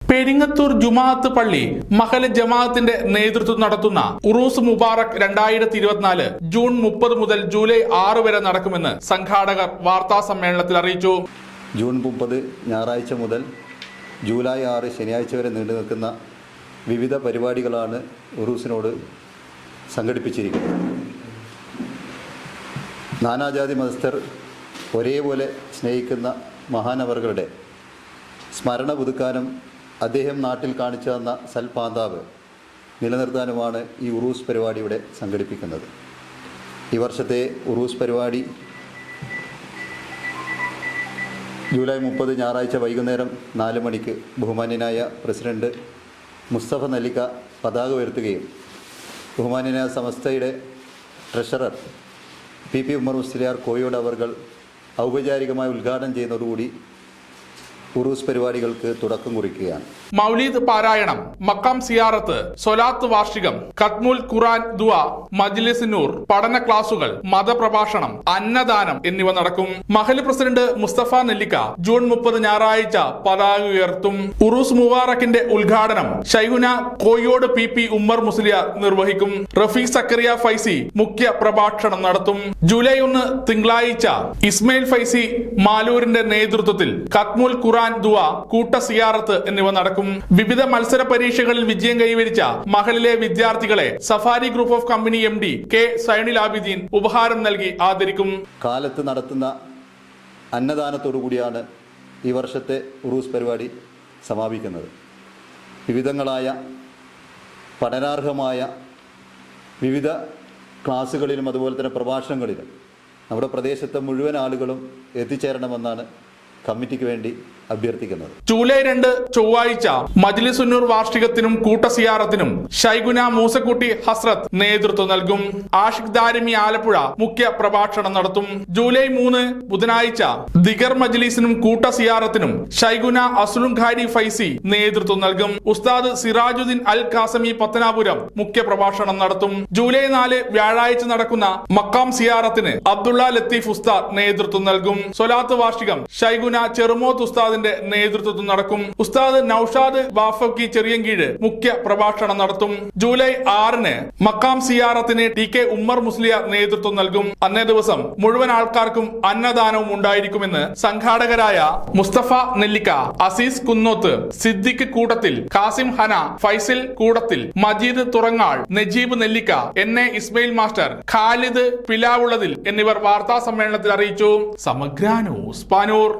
പെരിങ്ങത്തൂർ ജുമാഅത്ത് പള്ളി മഹൽ ജമാഅത്തിന്റെ നേതൃത്വം നടത്തുന്ന ഉറൂസ് മുബാറക് 2024 ജൂൺ 30 മുതൽ ജൂലൈ 6 വരെ നടക്കുമെന്ന് സംഘാടകർ വാർത്താ സമ്മേളനത്തിൽ അറിയിച്ചു. ജൂൺ 30 ഞായറാഴ്ച മുതൽ ജൂലൈ 6 ശനിയാഴ്ച വരെ നീണ്ടു നിൽക്കുന്ന വിവിധ പരിപാടികളാണ് ഉറൂസിനോട് സംഘടിപ്പിച്ചിരിക്കുന്നത്. നാനാജാതി മതസ്ഥർ ഒരേപോലെ സ്നേഹിക്കുന്ന മഹാനവറുകളുടെ സ്മരണ പുതുക്കാനും അദ്ദേഹം നാട്ടിൽ കാണിച്ചു തന്ന സൽപാന്താവ് നിലനിർത്താനുമാണ് ഈ ഉറൂസ് പരിപാടി ഇവിടെ സംഘടിപ്പിക്കുന്നത്. ഈ വർഷത്തെ ഉറൂസ് പരിപാടി ജൂലൈ 30 ഞായറാഴ്ച വൈകുന്നേരം 4 മണിക്ക് ബഹുമാന്യനായ പ്രസിഡന്റ് മുസ്തഫ നെല്ലിക്ക പതാക ഉയർത്തുകയും ബഹുമാന്യനായ സമസ്തയുടെ ട്രഷറർ പി ഉമ്മർ മുസ്ലിയാർ കോയോട് അവർകൾ ഔപചാരികമായി ഉദ്ഘാടനം ചെയ്യുന്നതോടുകൂടി ഉറൂസ് പരിപാടികൾക്ക് തുടക്കം കുറിക്കുകയാണ്. മൗലീദ് പാരായണം, മക്കാം സിയാറത്ത്, സ്വലാത്ത് വാർഷികം, ഖത്മുൽ ഖുർആൻ ദുആ, മജ്ലിസ് നൂർ, പഠന ക്ലാസുകൾ, മതപ്രഭാഷണം, അന്നദാനം എന്നിവ നടക്കും. മഹൽ പ്രസിഡന്റ് മുസ്തഫ നെല്ലിക്ക ജൂൺ 30 ഞായറാഴ്ച പതാക ഉയർത്തും. ഉറൂസ് മുബാറക്കിന്റെ ഉദ്ഘാടനം ശൈഖുന കോയോട് പി ഉമ്മർ മുസ്ലിയാർ നിർവഹിക്കും. റഫീഖ് സക്കറിയ ഫൈസി മുഖ്യ പ്രഭാഷണം നടത്തും. ജൂലൈ 1 തിങ്കളാഴ്ച ഇസ്മയിൽ ഫൈസി മാലൂരിന്റെ നേതൃത്വത്തിൽ ഖത്മുൽ ഖുർആൻ ദുആ, കൂട്ട സിയാറത്ത് എന്നിവ നടക്കും. വിവിധ മത്സര പരീക്ഷകളിൽ വിജയം കൈവരിച്ച മഹലിലെ വിദ്യാർത്ഥികളെ safari group of company MD K Zainul Abideen ഉപഹാരം നൽകി ആദരിക്കും. കാലത്ത് നടത്തുന്ന അന്നദാനത്തോടു കൂടിയാണ് ഈ വർഷത്തെ ഉറൂസ് പരിപാടി സമാപിക്കുന്നത്. വിവിധങ്ങളായ പഠനാർഹമായ വിവിധ ക്ലാസ്സുകളിലും അതുപോലെ തന്നെ പ്രഭാഷണങ്ങളിലും നമ്മുടെ പ്രദേശത്തെ മുഴുവൻ ആളുകളും എത്തിച്ചേരണമെന്നാണ് കമ്മിറ്റിക്ക് വേണ്ടി അഭ്യർത്ഥിക്കുന്നത്. ജൂലൈ 2 ചൊവ്വാഴ്ച മജ്ലിസ് നൂർ വാർഷികത്തിനും കൂട്ട സിയാറത്തിനും ഷൈഖുന മൂസക്കുട്ടി ഹസ്രത്ത് നേതൃത്വം നൽകും. ആഷിഖ് ദാരിമി ആലപ്പുഴ മുഖ്യ പ്രഭാഷണം നടത്തും. ജൂലൈ 3 ബുധനാഴ്ച ദിഗർ മജ്ലിസിനും കൂട്ട സിയാറത്തിനും ഷൈഖുന അസ്ലുംഖാരി ഫൈസി നേതൃത്വം നൽകും. ഉസ്താദ് സിറാജുദ്ദീൻ അൽ ഖാസമി പത്തനാപുരം മുഖ്യ പ്രഭാഷണം നടത്തും. ജൂലൈ 4 വ്യാഴാഴ്ച നടക്കുന്ന മക്കാം സിയാറത്തിന് അബ്ദുള്ള ലത്തീഫ് ഉസ്താദ് നേതൃത്വം നൽകും. സ്വലാത്ത് വാർഷികം ഷൈഖുന ചെറുമോത്ത് ഉസ്താദിന്റെ നേതൃത്വത്തിൽ നടക്കും. ഉസ്താദ് നൌഷാദ് ബാഫക്കി ചെറിയൻകീഴ് മുഖ്യ പ്രഭാഷണം നടത്തും. ജൂലൈ 6 മക്കാം സിയാറത്തിന് TK ഉമ്മർ മുസ്ലിയാർ നേതൃത്വം നൽകും. അന്നേ ദിവസം മുഴുവൻ ആൾക്കാർക്കും അന്നദാനവും ഉണ്ടായിരിക്കുമെന്ന് സംഘാടകരായ മുസ്തഫ നെല്ലിക്ക, അസീസ് കുന്നോത്ത്, സിദ്ദിഖ് കൂടത്തിൽ, കാസിം ഹന, ഫൈസൽ കൂടത്തിൽ, മജീദ് തുറങ്ങാൾ, നജീബ് നെല്ലിക്ക, NA ഇസ്മയിൽ മാസ്റ്റർ, ഖാലിദ് പിലാവുള്ളതിൽ എന്നിവർ വാർത്താ സമ്മേളനത്തിൽ അറിയിച്ചു. സമഗ്ര ന്യൂസ് പാനൂർ.